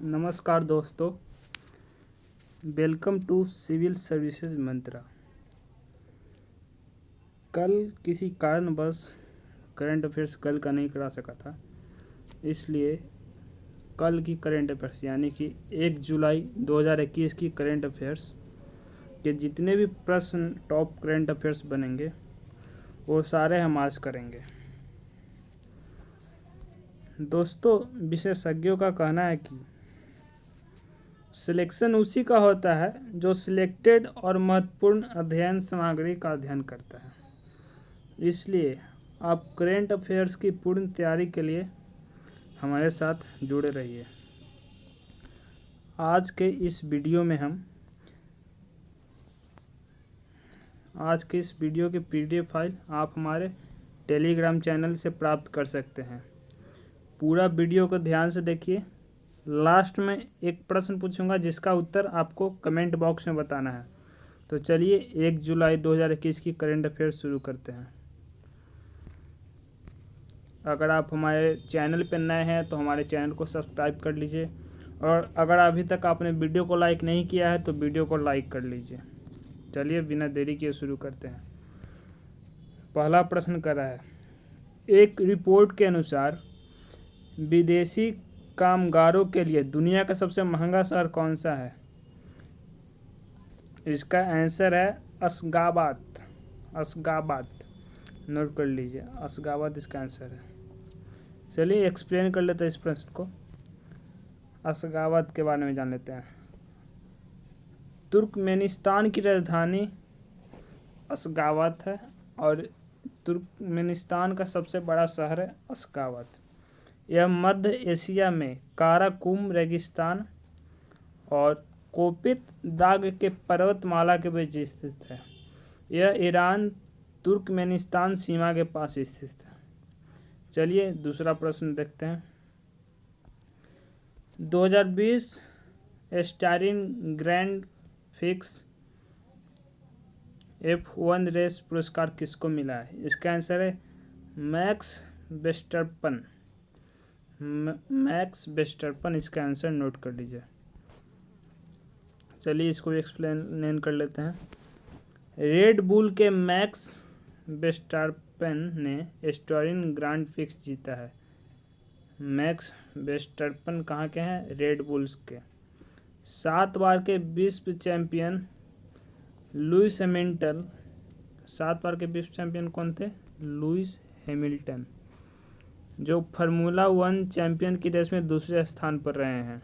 नमस्कार दोस्तों, welcome to civil services मंत्रा। कल किसी कारणवश करंट अफेयर्स कल का नहीं करा सका था, इसलिए कल की करंट अफेयर्स यानी कि 1 जुलाई 2021 की करंट अफेयर्स के जितने भी प्रश्न टॉप करंट अफेयर्स बनेंगे वो सारे हम आज करेंगे। दोस्तों, विशेषज्ञों का कहना है कि सिलेक्शन उसी का होता है जो सिलेक्टेड और महत्वपूर्ण अध्ययन सामग्री का अध्ययन करता है। इसलिए आप करंट अफेयर्स की पूर्ण तैयारी के लिए हमारे साथ जुड़े रहिए। आज के इस वीडियो की पीडीएफ फाइल आप हमारे टेलीग्राम चैनल से प्राप्त कर सकते हैं। पूरा वीडियो को ध्यान से देखिए। लास्ट में एक प्रश्न पूछूंगा जिसका उत्तर आपको कमेंट बॉक्स में बताना है। तो चलिए 1 जुलाई 2021 की करंट अफेयर शुरू करते हैं। अगर आप हमारे चैनल पर नए हैं तो हमारे चैनल को सब्सक्राइब कर लीजिए, और अगर अभी तक आपने वीडियो को लाइक नहीं किया है तो वीडियो को लाइक कर लीजिए। चलिए बिना देरी किए शुरू करते हैं। पहला प्रश्न कर रहा है, एक रिपोर्ट के अनुसार विदेशी कामगारों के लिए दुनिया का सबसे महंगा शहर कौन सा है? इसका आंसर है अशगाबाद। अशगाबाद नोट कर लीजिए, अशगाबाद इसका आंसर है। चलिए एक्सप्लेन कर लेते हैं इस प्रश्न को। अशगाबाद के बारे में जान लेते हैं। तुर्कमेनिस्तान की राजधानी अशगाबाद है और तुर्कमेनिस्तान का सबसे बड़ा शहर है अशगाबाद। यह मध्य एशिया में काराकुम रेगिस्तान और कोपित दाग के पर्वतमाला के बीच स्थित है। यह ईरान तुर्कमेनिस्तान सीमा के पास स्थित है। चलिए दूसरा प्रश्न देखते हैं। 2020 styrene grand fix F1 race पुरस्कार किसको मिला है? इसका आंसर है मैक्स वेस्टरपन। मैक्स वेस्टरपन इसका आंसर नोट कर लीजिए। चलिए इसको एक्सप्लेन कर लेते हैं। रेड बुल के मैक्स वेस्टरपन ने स्टारिन ग्रांड फिक्स जीता है। मैक्स वेस्टरपन कहाँ के हैं? रेड बुल्स के। 7 बार के विश्व चैंपियन लुइस हैमिल्टन। 7 बार के विश्व चैंपियन कौन थे? लुइस हैमिल्टन, जो फार्मूला 1 चैंपियन की रेस में दूसरे स्थान पर रहे हैं।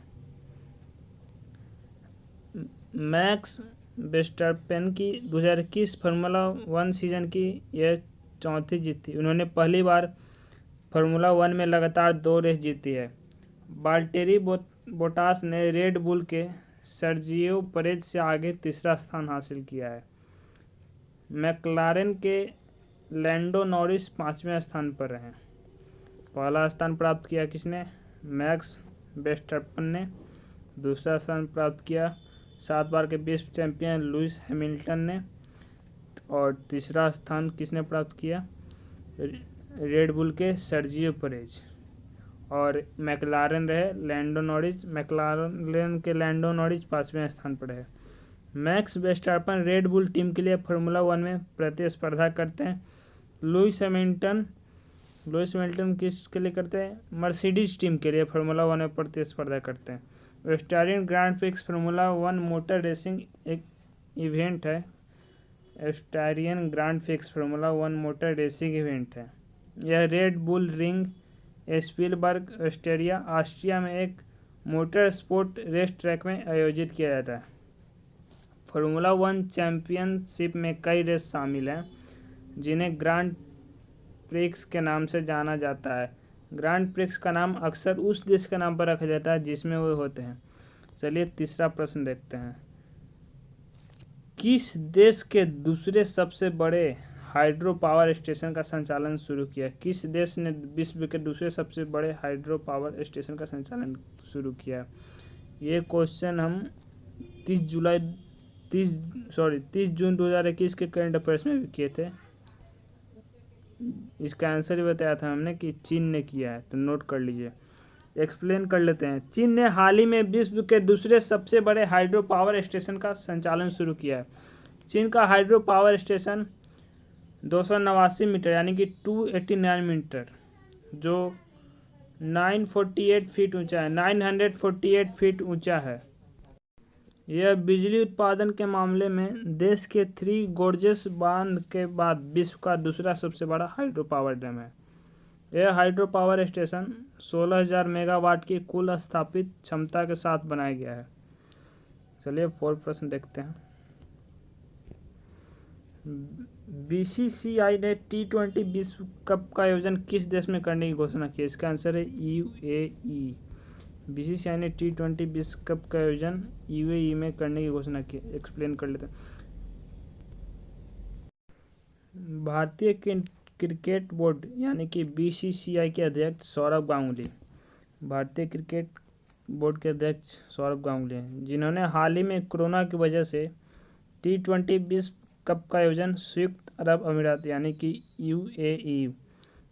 मैक्स वेस्टरपेन की 2021 फार्मूला 1 सीजन की यह चौथी जीत थी। उन्होंने पहली बार फार्मूला 1 में लगातार 2 रेस जीती है। वाल्टेरी बोटास ने रेड बुल के सर्जियो परेज से आगे तीसरा स्थान हासिल किया है। मैक्लारेन के लैंडो नॉरिस 5वें स्थान पर रहे। पहला स्थान प्राप्त किया किसने? मैक्स वेस्टरपन ने। दूसरा स्थान प्राप्त किया 7 बार के विश्व चैंपियन लुइस हैमिल्टन ने। और तीसरा स्थान किसने प्राप्त किया? रेड बुल के सर्जियो परेज। और मैक्लारेन रहे लैंडो नॉरिस। मैक्लारेन के लैंडो नॉरिस 5वें स्थान पर है। मैक्स वेस्टरपन रेड बुल टीम के लिए फार्मूला 1 में प्रतिस्पर्धा करते हैं। लुइस हैमिल्टन किसके लिए करते हैं? मर्सिडीज टीम के लिए फार्मूला 1 में प्रतिस्पर्धा करते हैं। Styrian grand prix formula 1 motor racing एक इवेंट है। Styrian grand prix formula 1 motor racing event है। यह Red Bull Ring Spielberg Austria में एक मोटर स्पोर्ट रेस ट्रैक में आयोजित किया जाता है। फार्मूला 1 चैंपियनशिप में कई रेस शामिल हैं जिन्हें ग्रांड प्रिक्स के नाम से जाना जाता है। ग्रांड प्रिक्स का नाम अक्सर उस देश के नाम पर रखा जाता है जिसमें वो होते हैं। चलिए तीसरा प्रश्न देखते हैं। किस देश के दूसरे सबसे बड़े हाइड्रो पावर स्टेशन का संचालन शुरू किया? किस देश ने विश्व के दूसरे सबसे बड़े हाइड्रो पावर स्टेशन का संचालन शुरू किया? ये क्वेश्चन हम 30 जून 2021 के करंट अफेयर्स में भी किए थे। इसका आंसर ही बताया था हमने कि चीन ने किया है, तो नोट कर लीजिए। एक्सप्लेन कर लेते हैं। चीन ने हाल ही में विश्व के दूसरे सबसे बड़े हाइड्रो पावर स्टेशन का संचालन शुरू किया है। चीन का हाइड्रो पावर स्टेशन 289 मीटर यानी कि 289 मीटर जो 948 फीट ऊंचा है 948 फीट ऊंचा है। यह बिजली उत्पादन के मामले में देश के थ्री गोर्जेस बांध के बाद विश्व का दूसरा सबसे बड़ा हाइड्रो पावर डैम है। यह हाइड्रो पावर स्टेशन 16,000 मेगावाट की कुल स्थापित क्षमता के साथ बनाया गया है। चलिए 4 प्रश्न देखते हैं। बीसीसीआई ने T20 विश्व कप का आयोजन किस देश में करने की घोषणा की? इसका आंसर है यूएई। बीसीसीआई ने T20 विश्व कप का आयोजन यूएई में करने की घोषणा की। एक्सप्लेन कर लेते हैं। भारतीय क्रिकेट बोर्ड यानी कि बीसीसीआई के अध्यक्ष सौरभ गांगुली, भारतीय क्रिकेट बोर्ड के अध्यक्ष सौरभ गांगुली हैं, जिन्होंने हाल ही में कोरोना की वजह से T20 विश्व कप का आयोजन संयुक्त अरब अमीरात यानी कि यूएई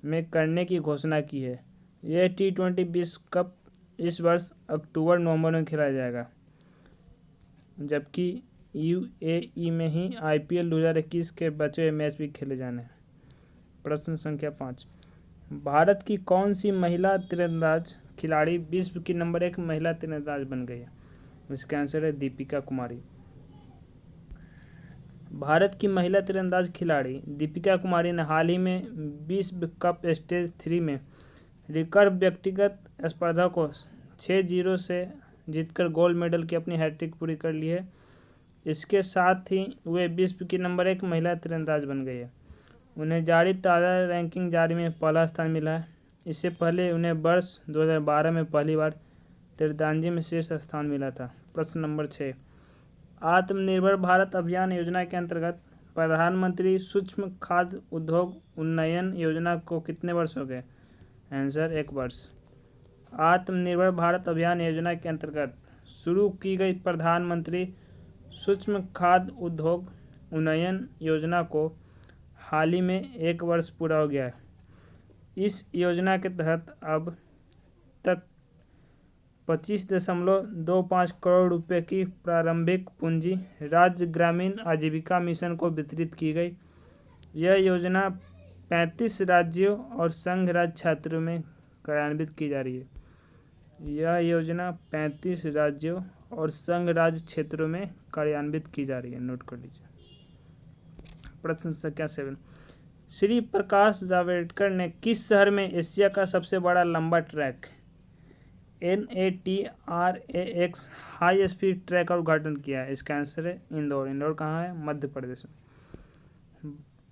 में करने की घोषणा की है। यह T20 विश्व कप इस वर्ष अक्टूबर-नवंबर में खेला जाएगा, जबकि यूएई में ही आईपीएल 2021 के बचे हुए मैच भी खेले जाने हैं। प्रश्न संख्या 5, भारत की कौन सी महिला तीरंदाज खिलाड़ी विश्व की नंबर 1 महिला तीरंदाज बन गई है? इसका आंसर है दीपिका कुमारी। भारत की महिला तीरंदाज खिलाड़ी दीपिका कुमारी ने हाल ही में विश्व कप स्टेज 3 में रिकर्व व्यक्तिगत स्पर्धा को 6-0 से जीतकर गोल्ड मेडल की अपनी हैट्रिक पूरी कर ली है। इसके साथ ही वे विश्व की नंबर 1 महिला तीरंदाज बन गई है। उन्हें जारी ताज़ा रैंकिंग जारी में पहला स्थान मिला है। इससे पहले उन्हें वर्ष 2012 में पहली बार तीरंदाजी में शीर्ष स्थान मिला था। प्रश्न नंबर 6, आत्मनिर्भर भारत अभियान योजना के अंतर्गत प्रधानमंत्री सूक्ष्म खाद्य उद्योग उन्नयन योजना को कितने वर्ष हो गए? आंसर 1 वर्ष। आत्मनिर्भर भारत अभियान योजना के अंतर्गत शुरू की गई प्रधानमंत्री सूक्ष्म खाद्य उद्योग उन्नयन योजना को हाल ही में 1 वर्ष पूरा हो गया है। इस योजना के तहत अब तक 25.25 करोड़ रुपए की प्रारंभिक पूंजी राज्य ग्रामीण आजीविका मिशन को वितरित की गई। यह योजना 35 राज्यों और संघ राज्य क्षेत्रों में कार्यान्वित की जा रही है। यह योजना 35 राज्यों और संघ राज्य क्षेत्रों में कार्यान्वित की जा रही है, नोट कर लीजिए। प्रश्न संख्या 7, श्री प्रकाश जावड़ेकर ने किस शहर में एशिया का सबसे बड़ा लंबा track NATRAX high speed track का उद्घाटन किया है? इसका आंसर है इंदौर। इंदौर कहाँ है? मध्य प्रदेश में।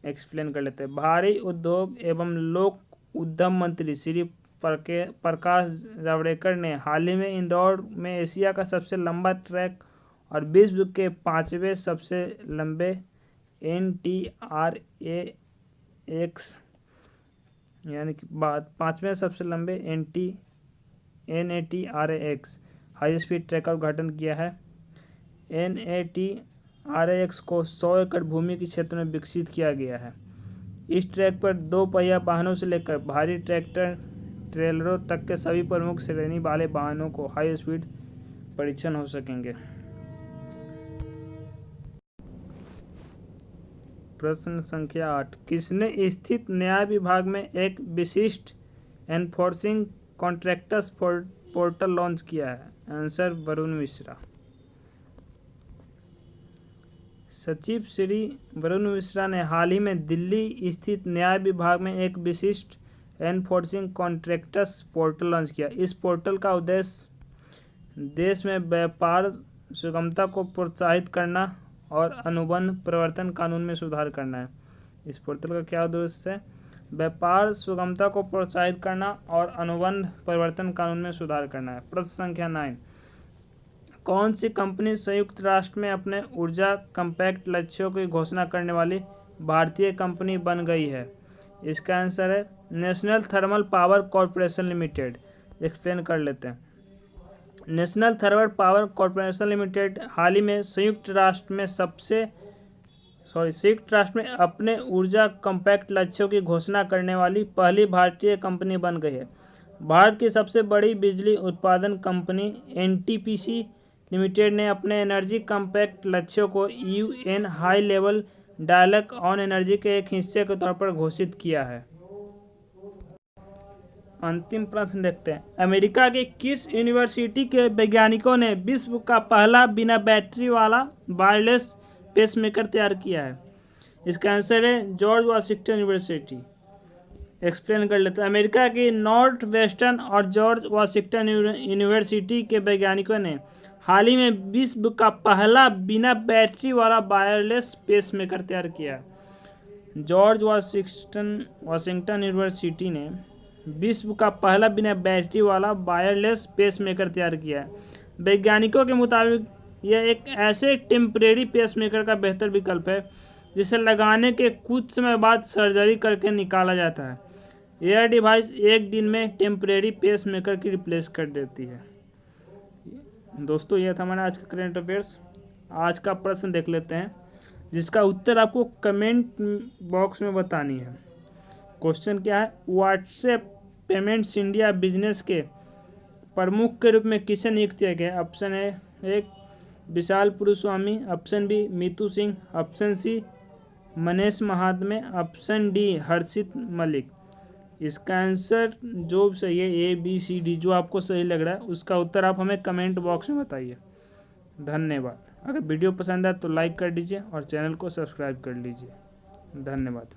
एक्सप्लेन कर लेते हैं। भारी उद्योग एवं लोक उद्यम मंत्री श्री प्रकाश जावड़ेकर ने हाल ही में इंदौर में एशिया का सबसे लंबा ट्रैक और विश्व के 5वें सबसे लंबे NATRAX यानी कि 5वें सबसे लंबे NATRAX हाई स्पीड ट्रैक का उद्घाटन किया है। NATRAX को 100 एकड़ भूमि के क्षेत्र में विकसित किया गया है। इस ट्रैक पर 2 पहिया वाहनों से लेकर भारी ट्रैक्टर ट्रेलरों तक के सभी प्रमुख श्रेणी वाले वाहनों को हाई स्पीड परीक्षण हो सकेंगे। प्रश्न संख्या 8, किसने स्थित न्याय विभाग में एक विशिष्ट एनफोर्सिंग कॉन्ट्रैक्टर्स पोर्टल लॉन्च किया है? आंसर वरुण मिश्रा। सचिव श्री वरुण मिश्रा ने हाल ही में दिल्ली स्थित न्याय विभाग में एक विशिष्ट एनफोर्सिंग कॉन्ट्रैक्टर्स पोर्टल लॉन्च किया। इस पोर्टल का उद्देश्य देश में व्यापार सुगमता को प्रोत्साहित करना और अनुबंध प्रवर्तन कानून में सुधार करना है। इस पोर्टल का क्या उद्देश्य है? व्यापार सुगमता को प्रोत्साहित करना और अनुबंध प्रवर्तन कानून में सुधार करना है। प्रश्न संख्या 9, कौन सी कंपनी संयुक्त राष्ट्र में अपने ऊर्जा कॉम्पैक्ट लक्ष्यों की घोषणा करने वाली भारतीय कंपनी बन गई है? इसका आंसर है National Thermal Power Corporation Limited. Explain कर लेते हैं। National Thermal Power Corporation Limited हाल ही में संयुक्त राष्ट्र में अपने ऊर्जा कॉम्पैक्ट लक्ष्यों की घोषणा करने वाली पहली भारतीय कंपनी बन गई है। भारत की सबसे बड़ी बिजली उत्पादन कंपनी एनटीपीसी लिमिटेड ने अपने एनर्जी कॉम्पैक्ट लक्ष्यों को UN high level dialogue on energy के एक हिस्से के तौर पर घोषित किया है। अंतिम प्रश्न देखते हैं, अमेरिका की किस यूनिवर्सिटी के वैज्ञानिकों ने विश्व का पहला बिना बैटरी वाला वायरलेस पेसमेकर तैयार किया है? इसका आंसर है जॉर्ज वाशिंगटन यूनिवर्सिटी। एक्सप्लेन कर लेते हैं, अमेरिका की नॉर्थ वेस्टर्न और जॉर्ज वाशिंगटन यूनिवर्सिटी के वैज्ञानिकों ने हाल ही में विश्व का पहला बिना बैटरी वाला वायरलेस पेसमेकर तैयार किया। जॉर्ज वाशिंगटन यूनिवर्सिटी ने विश्व का पहला बिना बैटरी वाला वायरलेस पेसमेकर तैयार किया है। वैज्ञानिकों के मुताबिक यह एक ऐसे टेम्परेरी पेसमेकर का बेहतर विकल्प है जिसे लगाने के कुछ समय बाद सर्जरी करके निकाला जाता है। यह डिवाइस एक दिन में टेम्परेरी पेसमेकर की रिप्लेस कर देती है। दोस्तों, यह था हमारा आज का करंट अफेयर्स। आज का प्रश्न देख लेते हैं जिसका उत्तर आपको कमेंट बॉक्स में बतानी है। क्वेश्चन क्या है, व्हाट्सएप पेमेंट्स इंडिया बिजनेस के प्रमुख के रूप में किसे नियुक्त किया गया? ऑप्शन है, एक Vishal Puruswami, option B Meetu Singh, option C Manish Mahatme, option D हर्षित मलिक। इसका आंसर जो सही है ए बी सी डी, जो आपको सही लग रहा है उसका उत्तर आप हमें कमेंट बॉक्स में बताइए। धन्यवाद। अगर वीडियो पसंद आए तो लाइक कर दीजिए और चैनल को सब्सक्राइब कर लीजिए। धन्यवाद।